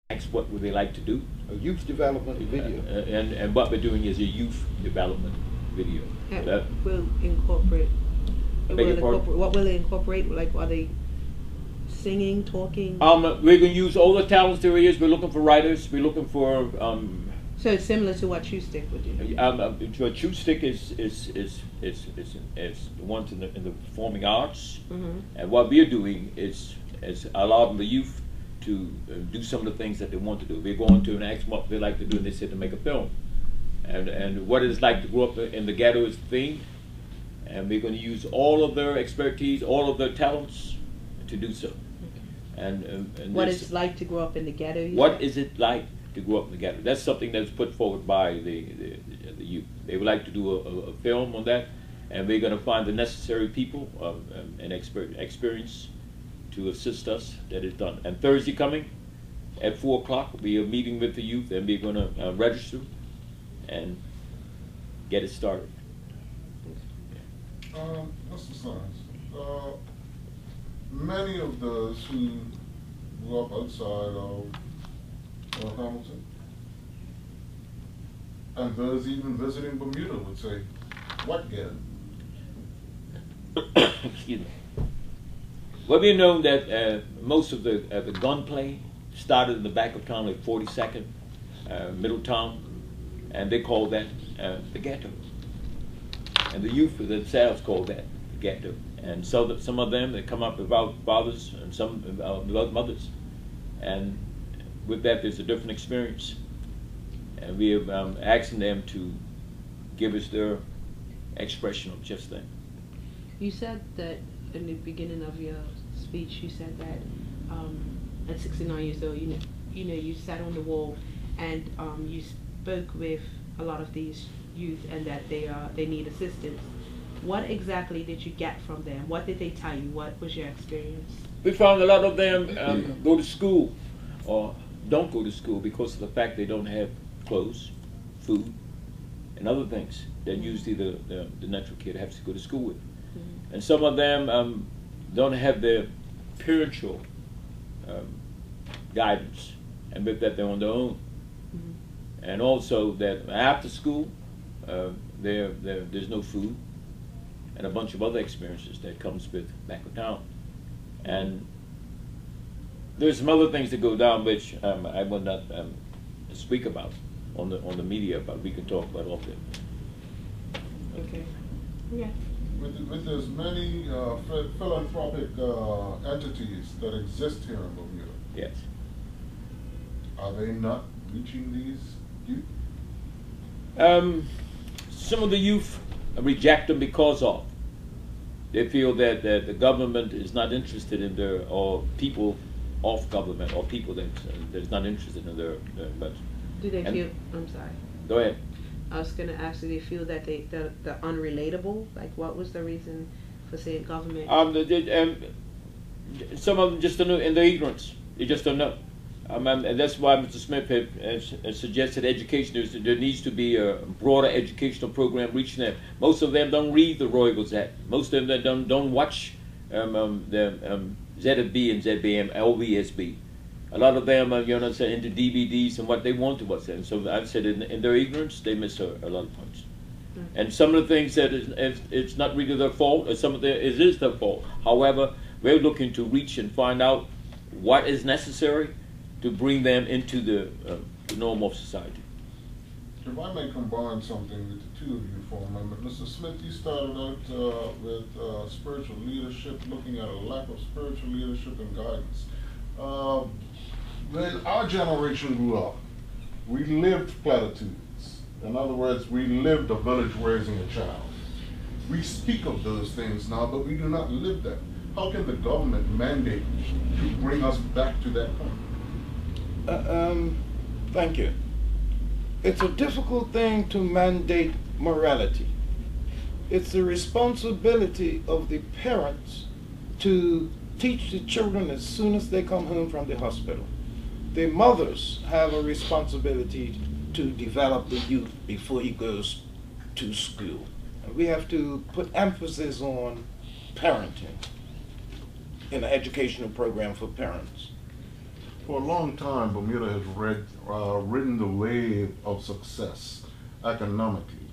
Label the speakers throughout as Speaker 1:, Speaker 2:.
Speaker 1: ask what would they like to do.
Speaker 2: A youth development video.
Speaker 1: And what we're doing is a youth development video.
Speaker 3: That will incorporate. What will they incorporate? Like, are they singing, talking?
Speaker 1: We're going to use all the talents there is. We're looking for writers. We're looking for.
Speaker 3: So it's similar to what True Stick would do.
Speaker 1: True Stick is the ones in the performing arts, and what we're doing is allowing the youth to do some of the things that they want to do. We're going to and ask them what they like to do, and they said to make a film, and what it's like to grow up in the ghetto is the theme, and we're going to use all of their expertise, all of their talents, to do so. And
Speaker 3: what it's like to grow up in the ghetto?
Speaker 1: What is it like to grow up in the ghetto? That's something that's put forward by the youth. They would like to do a film on that, and we're going to find the necessary people and experience to assist us. That is done. And Thursday coming at 4 o'clock, we'll be a meeting with the youth, and we're going to register and get it started.
Speaker 4: Mr. Science, many of those who grew up outside of Hamilton, and those even visiting Bermuda would say, what ghetto?
Speaker 1: Excuse me. Well, we know that most of the gunplay started in the back of town, like 42nd, Middletown, and they call that the ghetto. And the youth themselves call that the ghetto. And so that some of them, they come up without fathers, and some without mothers. And with that, there's a different experience. And we are asking them to give us their expression of just that.
Speaker 3: You said that in the beginning of your speech, you said that at 69 years old, you sat on the wall and you spoke with a lot of these youth, and that they need assistance. What exactly did you get from them? What did they tell you? What was your experience?
Speaker 1: We found a lot of them go to school or don't go to school because of the fact they don't have clothes, food, and other things that usually the natural kid has to go to school with. And some of them don't have their parental guidance, and with that they're on their own. And also that after school, there's no food, and a bunch of other experiences that comes with back of town. And there's some other things that go down which I will not speak about on the media, but we can talk about all of them.
Speaker 3: Okay. Yeah.
Speaker 4: With as many philanthropic entities that exist here in Bermuda,
Speaker 1: Yes.
Speaker 4: are they not reaching these youth?
Speaker 1: Some of the youth reject them because of they feel that the government is not interested in their, or people of government, or people that's not interested in their but
Speaker 3: Do they feel? I'm sorry.
Speaker 1: Go ahead.
Speaker 3: I was going to ask, do they feel that they're unrelatable? Like, what was the reason for saying government?
Speaker 1: Some of them just don't know, in their ignorance. They just don't know. And that's why Mr. Smith has suggested education. There needs to be a broader educational program reaching them. Most of them don't read the Royal Gazette. Most of them don't watch the ZFB and ZBM, LVSB. A lot of them are, into DVDs and what they want to watch. And so I've said in their ignorance, they miss a lot of points. And some of the things that it's not really their fault, or some of it is their fault. However, we're looking to reach and find out what is necessary to bring them into the norm of society.
Speaker 4: If I may combine something with the two of you for a moment. Mr. Smith, you started out with spiritual leadership, looking at a lack of spiritual leadership and guidance. When our generation grew up, we lived platitudes. In other words, we lived a village raising a child. We speak of those things now, but we do not live them. How can the government mandate to bring us back to that point?
Speaker 2: Thank you. It's a difficult thing to mandate morality. It's the responsibility of the parents to teach the children as soon as they come home from the hospital. The mothers have a responsibility to develop the youth before he goes to school. We have to put emphasis on parenting in an educational program for parents.
Speaker 4: For a long time, Bermuda has ridden the wave of success economically.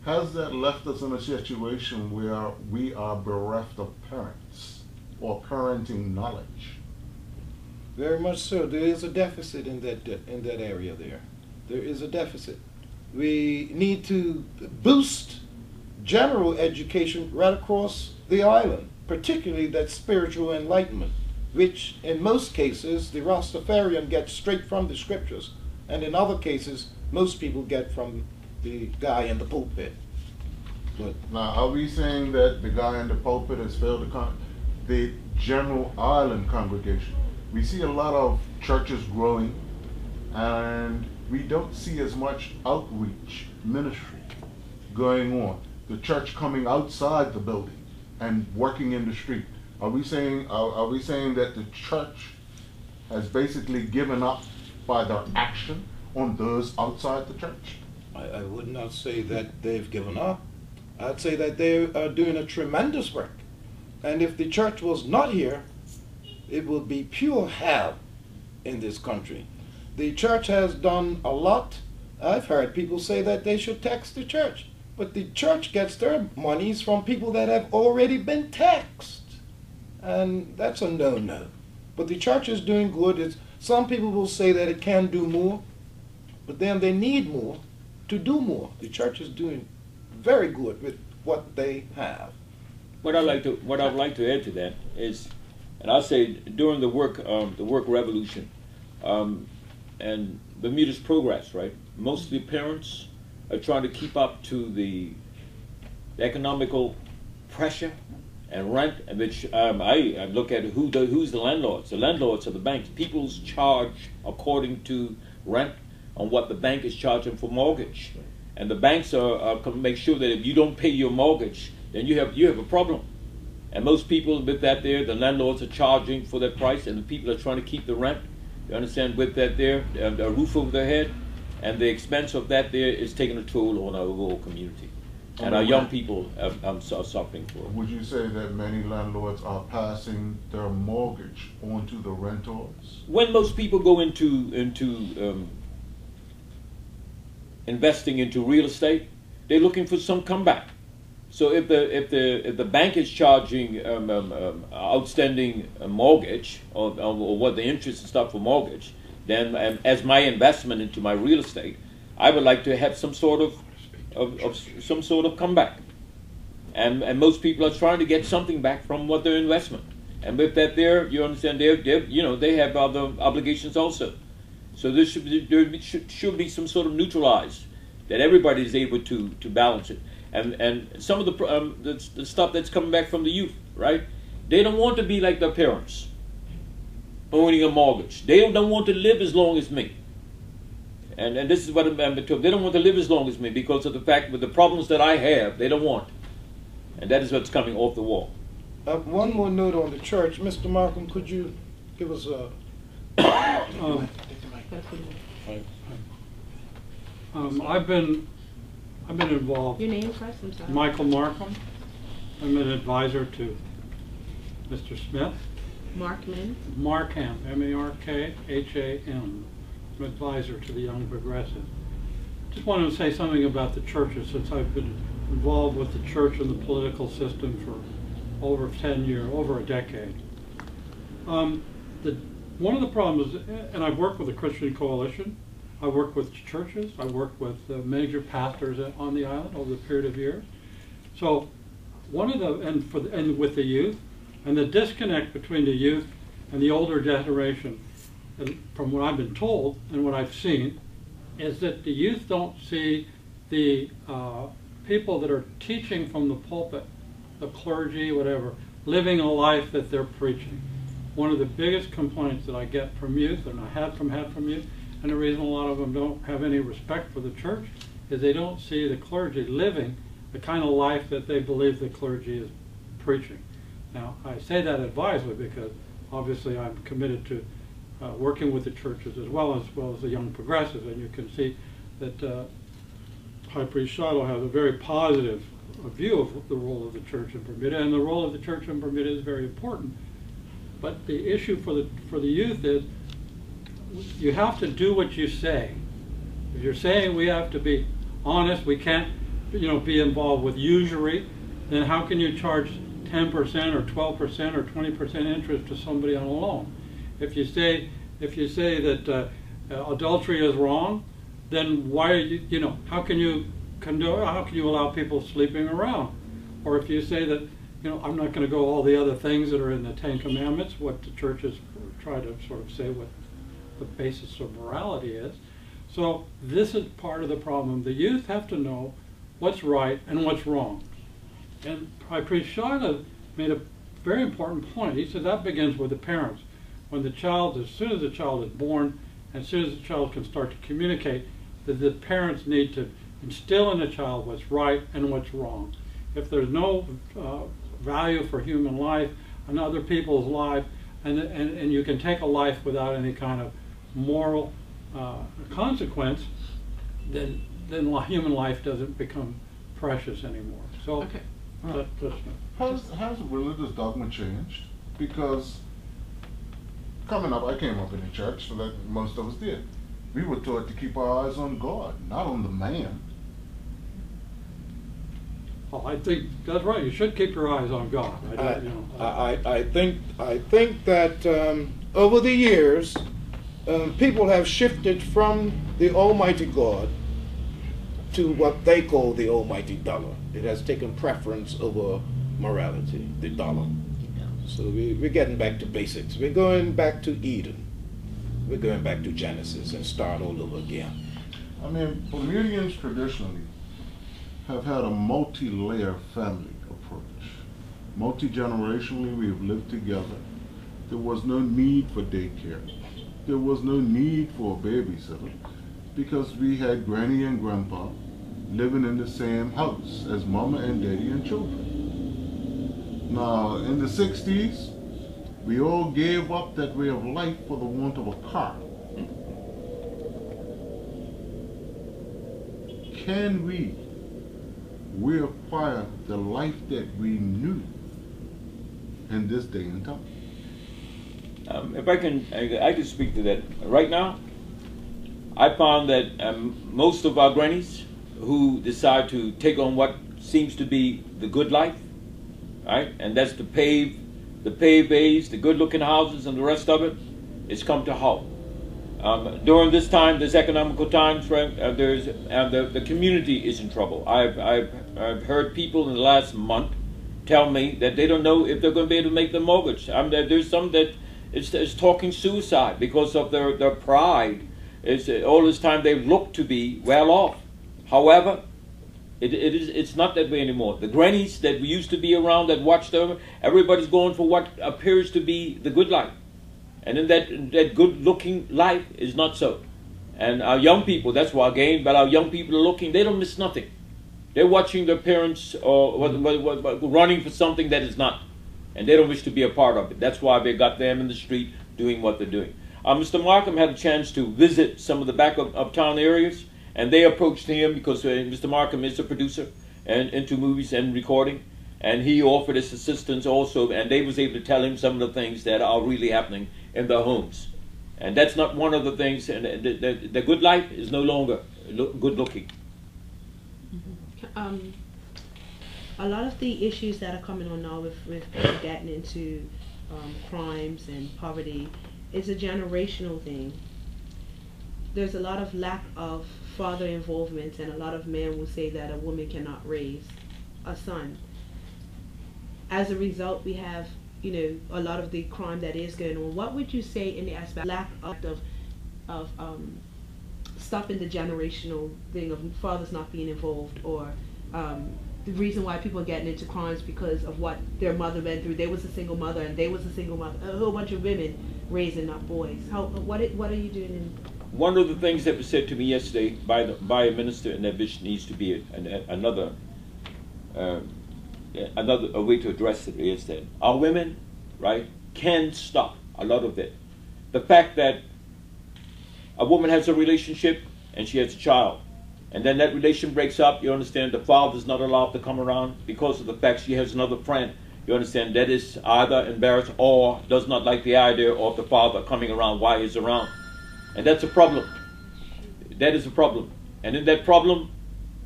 Speaker 4: Has that left us in a situation where we are bereft of parents or parenting knowledge?
Speaker 2: Very much so. There is a deficit in that area there. There is a deficit. We need to boost general education right across the island, particularly that spiritual enlightenment, which in most cases the Rastafarian gets straight from the scriptures, and in other cases most people get from the guy in the pulpit. But
Speaker 4: now, are we saying that the guy in the pulpit has failed the general island congregation? We see a lot of churches growing, and we don't see as much outreach ministry going on. The church coming outside the building and working in the street. Are we saying that the church has basically given up by their action on those outside the church?
Speaker 2: I would not say that they've given up. I'd say that they are doing a tremendous work. And if the church was not here, it would be pure hell in this country. The church has done a lot. I've heard people say that they should tax the church. But the church gets their monies from people that have already been taxed. And that's a no-no. But the church is doing good. Some people will say that it can do more, but then they need more to do more. The church is doing very good with what they have.
Speaker 1: What I'd like to add to that is, and I'll say during the work revolution, and Bermuda's progress, right? Most of the parents are trying to keep up to the economical pressure and rent, and which I look at who's the landlords. The landlords are the banks. People's charge according to rent on what the bank is charging for mortgage. And the banks are make sure that if you don't pay your mortgage, then you have a problem. And most people with that there, the landlords are charging for that price, and the people are trying to keep the rent. You understand, with that there, a roof over their head, and the expense of that there is taking a toll on our overall community. And our young people are suffering for it.
Speaker 4: Would you say that many landlords are passing their mortgage on to the renters?
Speaker 1: When most people go into investing into real estate, they're looking for some comeback. So if the bank is charging outstanding mortgage or what the interest and stuff for mortgage, then as my investment into my real estate, I would like to have some sort of comeback. And most people are trying to get something back from what their investment. And with that there, you understand, they have other obligations also. So there should be some sort of neutralized, that everybody is able to balance it. And some of the stuff that's coming back from the youth, right? They don't want to be like their parents, owning a mortgage. They don't want to live as long as me. And this is what I'm told. They don't want to live as long as me because of the fact with the problems that I have, they don't want. And that is what's coming off the wall.
Speaker 2: One more note on the church. Mr. Markham, could you give us a...
Speaker 5: I've been involved.
Speaker 3: Your name first, I'm sorry.
Speaker 5: Michael Markham. I'm an advisor to Mr. Smith.
Speaker 3: Markham.
Speaker 5: Markham, M-A-R-K-H-A-M. I'm advisor to the Young Progressive. Just wanted to say something about the churches, since I've been involved with the church and the political system for over 10 years, over a decade. One of the problems, and I've worked with the Christian Coalition, I've worked with churches, I've worked with major pastors on the island over the period of years. So one of the, and with the youth, and the disconnect between the youth and the older generation, from what I've been told and what I've seen, is that the youth don't see the people that are teaching from the pulpit, the clergy, whatever, living a life that they're preaching. One of the biggest complaints that I get from youth, and I had from youth, and the reason a lot of them don't have any respect for the church, is they don't see the clergy living the kind of life that they believe the clergy is preaching. Now, I say that advisedly because obviously I'm committed to working with the churches as well as the Young Progressives, and you can see that High Priest Shiloh has a very positive view of the role of the church in Bermuda, and the role of the church in Bermuda is very important. But the issue for the youth is you have to do what you say. If you're saying we have to be honest, we can't, be involved with usury, then how can you charge 10% or 12% or 20% interest to somebody on a loan? If you say that adultery is wrong, then why are you, how can you allow people sleeping around? Or if you say that, I'm not going to go all the other things that are in the Ten Commandments, what the churches try to sort of say what the basis of morality is. So this is part of the problem. The youth have to know what's right and what's wrong. And High Priest Shaila made a very important point. He said that begins with the parents. When the child, as soon as the child is born, as soon as the child can start to communicate, that the parents need to instill in the child what's right and what's wrong. If there's no value for human life and other people's life, and you can take a life without any kind of moral consequence, then human life doesn't become precious anymore. So,
Speaker 3: okay.
Speaker 4: Has religious dogma changed? Because coming up, I came up in the church, so that most of us did. We were taught to keep our eyes on God, not on the man.
Speaker 5: Well, I think that's right. You should keep your eyes on God.
Speaker 2: I think that over the years, people have shifted from the Almighty God to what they call the almighty dollar. It has taken preference over morality, the dollar. So we're getting back to basics. We're going back to Eden. We're going back to Genesis and start all over again.
Speaker 4: I mean, Bermudians traditionally have had a multi-layer family approach. Multi-generationally, we have lived together. There was no need for daycare. There was no need for a babysitter because we had Granny and Grandpa living in the same house as Mama and Daddy and children. Now, in the 60s, we all gave up that way of life for the want of a car. Can we reacquire the life that we knew in this day and time?
Speaker 1: If I can speak to that. Right now, I found that most of our grannies who decide to take on what seems to be the good life, right, and that's the paved ways, the good-looking houses, and the rest of it, it's come to halt. During this time, this economical times, right, the community is in trouble. I've heard people in the last month tell me that they don't know if they're going to be able to make the mortgage. There's some that it's talking suicide because of their pride. All this time they've looked to be well off. However, it's not that way anymore. The grannies that we used to be around that watched over, everybody's going for what appears to be the good life. And then that good-looking life is not so. And our young people, that's why again, but our young people are looking, they don't miss nothing. They're watching their parents running for something that is not. And they don't wish to be a part of it. That's why they got them in the street doing what they're doing. Mr. Markham had a chance to visit some of the back of uptown areas, and they approached him because Mr. Markham is a producer and into movies and recording, and he offered his assistance also, and they was able to tell him some of the things that are really happening in their homes. And that's not one of the things, and the good life is no longer good looking.
Speaker 3: A lot of the issues that are coming on now with people getting into crimes and poverty is a generational thing. There's a lot of lack of father involvement, and a lot of men will say that a woman cannot raise a son. As a result, we have, a lot of the crime that is going on. What would you say in the aspect lack of stopping the generational thing of fathers not being involved, or the reason why people are getting into crimes because of what their mother went through? They was a single mother, and they was a single mother. A whole bunch of women raising up boys. What are you doing?
Speaker 1: One of the things that was said to me yesterday by a minister, and that which needs to be another way to address it, is that our women, right, can stop a lot of it. The fact that a woman has a relationship and she has a child, and then that relation breaks up, you understand, the father's not allowed to come around because of the fact she has another friend. You understand, that is either embarrassed or does not like the idea of the father coming around while he's around. And that's a problem. That is a problem. And in that problem,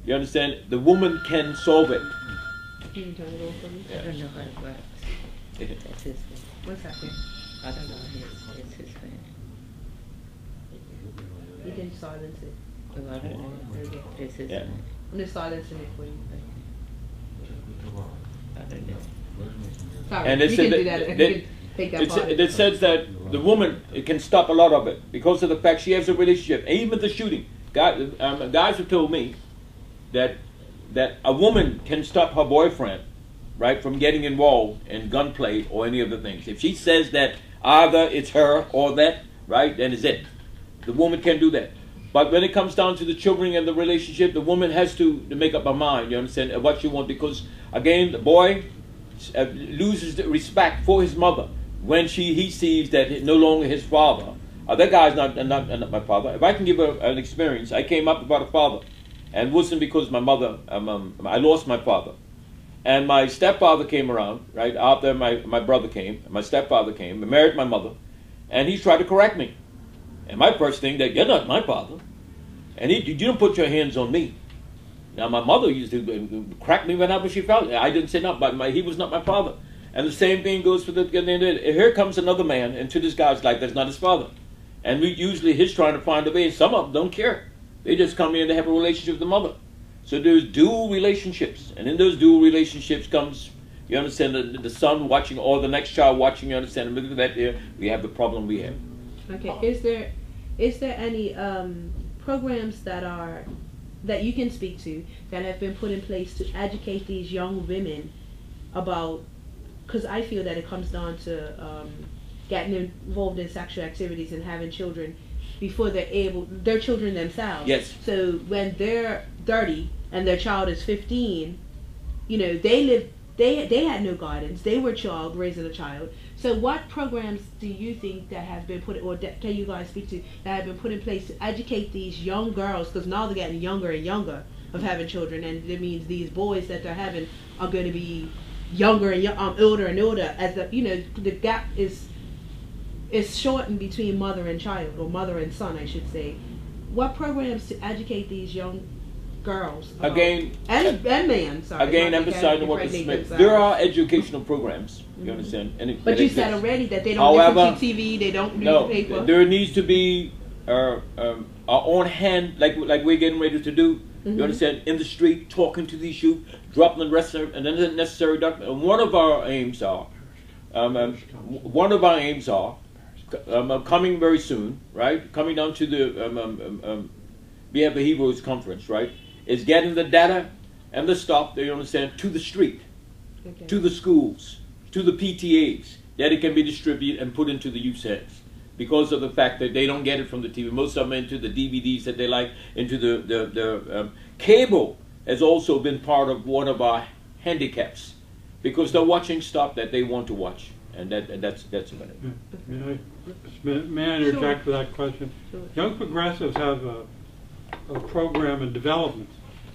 Speaker 1: you understand, the woman can solve it.
Speaker 3: Can you turn it off for me?
Speaker 1: Yeah.
Speaker 6: I don't know how it works. That's his thing.
Speaker 3: One second.
Speaker 6: I don't know it's his thing.
Speaker 3: You can silence it.
Speaker 6: Well, I don't know.
Speaker 3: Okay.
Speaker 6: It's his
Speaker 1: Yeah.
Speaker 6: thing.
Speaker 3: I'm just silencing it for you.
Speaker 6: I don't know.
Speaker 3: Sorry,
Speaker 1: And it
Speaker 3: you
Speaker 1: said
Speaker 3: can do
Speaker 1: that-
Speaker 3: that. You
Speaker 1: that-
Speaker 3: can take that
Speaker 1: It's,
Speaker 3: part.
Speaker 1: it says that the woman can stop a lot of it because of the fact she has a relationship. And even the shooting. Guys have told me that a woman can stop her boyfriend, right, from getting involved in gunplay or any of the things. If she says that either it's her or that, right, then it's it. The woman can do that. But when it comes down to the children and the relationship, the woman has to make up her mind, you understand, of what she wants. Because, again, the boy loses the respect for his mother when he sees that he's no longer his father. That guy's not my father. If I can give an experience, I came up without a father. And it wasn't because my mother, I lost my father. And my stepfather came around, right, after my brother came, my stepfather came, and married my mother, and he tried to correct me. And my first thing, that you're not my father. And you don't put your hands on me. Now, my mother used to crack me whenever she felt it. I didn't say no, but he was not my father. And the same thing goes for here comes another man into this guy's life that's not his father. And he's trying to find a way. Some of them don't care. They just come in to have a relationship with the mother. So there's dual relationships. And in those dual relationships comes, you understand, the son watching or the next child watching, you understand, and look at that there, we have the problem we have.
Speaker 3: Okay. Is there any programs that you can speak to that have been put in place to educate these young women about? Because I feel that it comes down to getting involved in sexual activities and having children before they're children themselves.
Speaker 1: Yes.
Speaker 3: So when they're 30 and their child is 15, you know, they had no guidance. They were raising a child. So what programs do you think that have been put, or can you guys speak to, that have been put in place to educate these young girls, because now they're getting younger and younger of having children, and it means these boys that they're having are going to be younger and older and older, as the gap is shortened between mother and child, or mother and son, I should say. What programs to educate these young girls
Speaker 1: Again,
Speaker 3: and men? Sorry,
Speaker 1: again, emphasizing what Mr. Smith. There are educational programs. You understand?
Speaker 3: But you said already that they don't listen to TV, they don't read the paper.
Speaker 1: There needs to be on hand, like we're getting ready to do. You understand? In the street, talking to these youth, dropping the necessary document. And one of our aims are, coming very soon, right? Coming down to the we have the Hebrews conference, right? Is getting the data and the stuff, you understand, to the street, to the schools, to the PTAs, that it can be distributed and put into the youth's hands. Because of the fact that they don't get it from the TV. Most of them into the DVDs that they like, into the cable has also been part of one of our handicaps. Because they're watching stuff that they want to watch. And that's about it.
Speaker 5: May I interject with that question?
Speaker 3: Sure.
Speaker 5: Young Progressives have a program in development.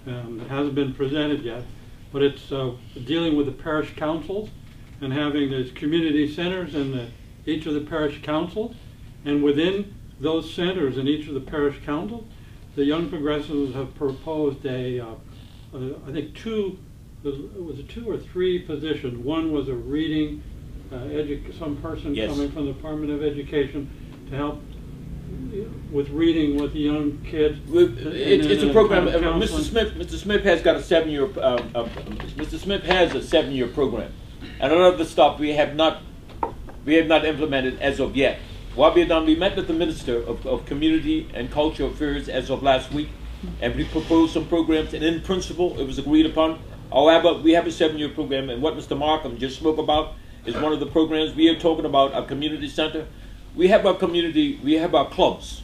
Speaker 5: It hasn't been presented yet, but it's dealing with the parish councils and having these community centers in each of the parish councils. And within those centers in each of the parish councils, the Young Progressives have proposed I think it was 2 or 3 positions. One was a reading, some person coming from the Department of Education to help with reading with the young kids.
Speaker 1: It's a program. Mr. Smith has got a 7-year. Mr. Smith has a 7-year program, and a lot of the stuff we have not implemented as of yet. What we have done, we met with the Minister of Community and Culture Affairs as of last week, and we proposed some programs, and in principle, it was agreed upon. However, we have a 7-year program, and what Mr. Markham just spoke about is one of the programs. We are talking about a community center. We have our community, we have our clubs.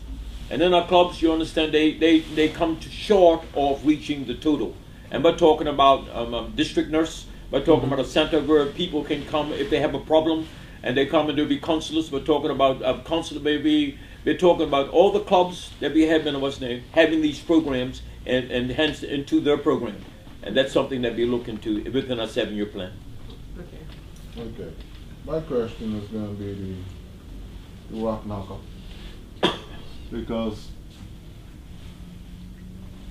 Speaker 1: And in our clubs, you understand, they come short of reaching the total. And we're talking about district nurse, we're talking about a center where people can come if they have a problem, and they come and there'll be counselors. We're talking about counselor, maybe. We're talking about all the clubs that we have in what's name, having these programs and hence into their program. And that's something that we look into within our 7-year plan.
Speaker 4: Okay. My question is going to be the rock knocker. Because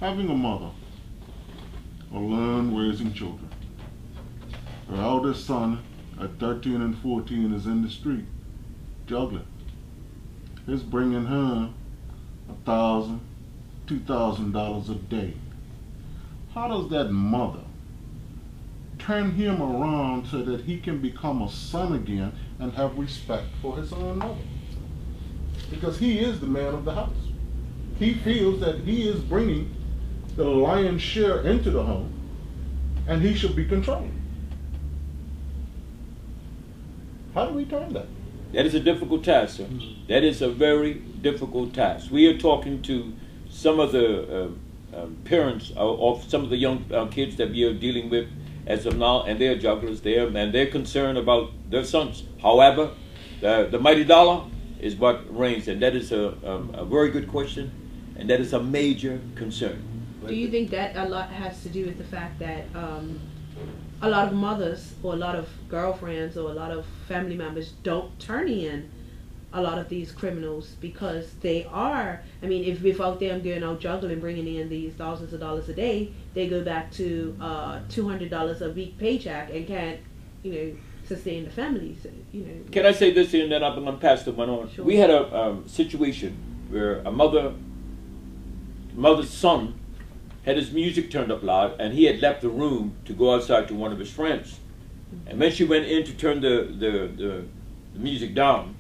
Speaker 4: having a mother will learn raising children. Her eldest son at 13 and 14 is in the street juggling. It's bringing her $1,000, $2,000 a day. How does that mother turn him around so that he can become a son again and have respect for his own mother? Because he is the man of the house. He feels that he is bringing the lion's share into the home and he should be controlled. How do we turn that?
Speaker 1: That is a difficult task, sir. That is a very difficult task. We are talking to some of the parents of some of the young kids that we are dealing with as of now, and they're jugglers there, and they're concerned about their sons. However, the mighty dollar is what reigns, and that is a very good question, and that is a major concern.
Speaker 3: Do you think that a lot has to do with the fact that a lot of mothers or a lot of girlfriends or a lot of family members don't turn in a lot of these criminals because they are, I mean, if without them going out juggling, bringing in these thousands of dollars a day, they go back to $200 a week paycheck and can't, sustain the family. So,
Speaker 1: Can I say this here and then I'm going to pass the one on?
Speaker 3: Sure.
Speaker 1: We had a situation where a mother's son had his music turned up loud, and he had left the room to go outside to one of his friends. And when she went in to turn the music down,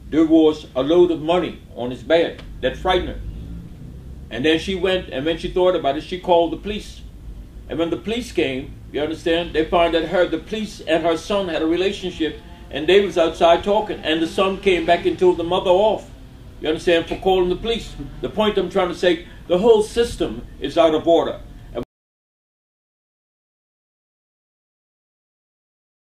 Speaker 1: there was a load of money on his bed that frightened her. And then she went, and when she thought about it, she called the police. And when the police came, you understand, they found that the police and her son had a relationship, and they was outside talking, and the son came back and told the mother off. You understand, for calling the police. The point I'm trying to say, the whole system is out of order.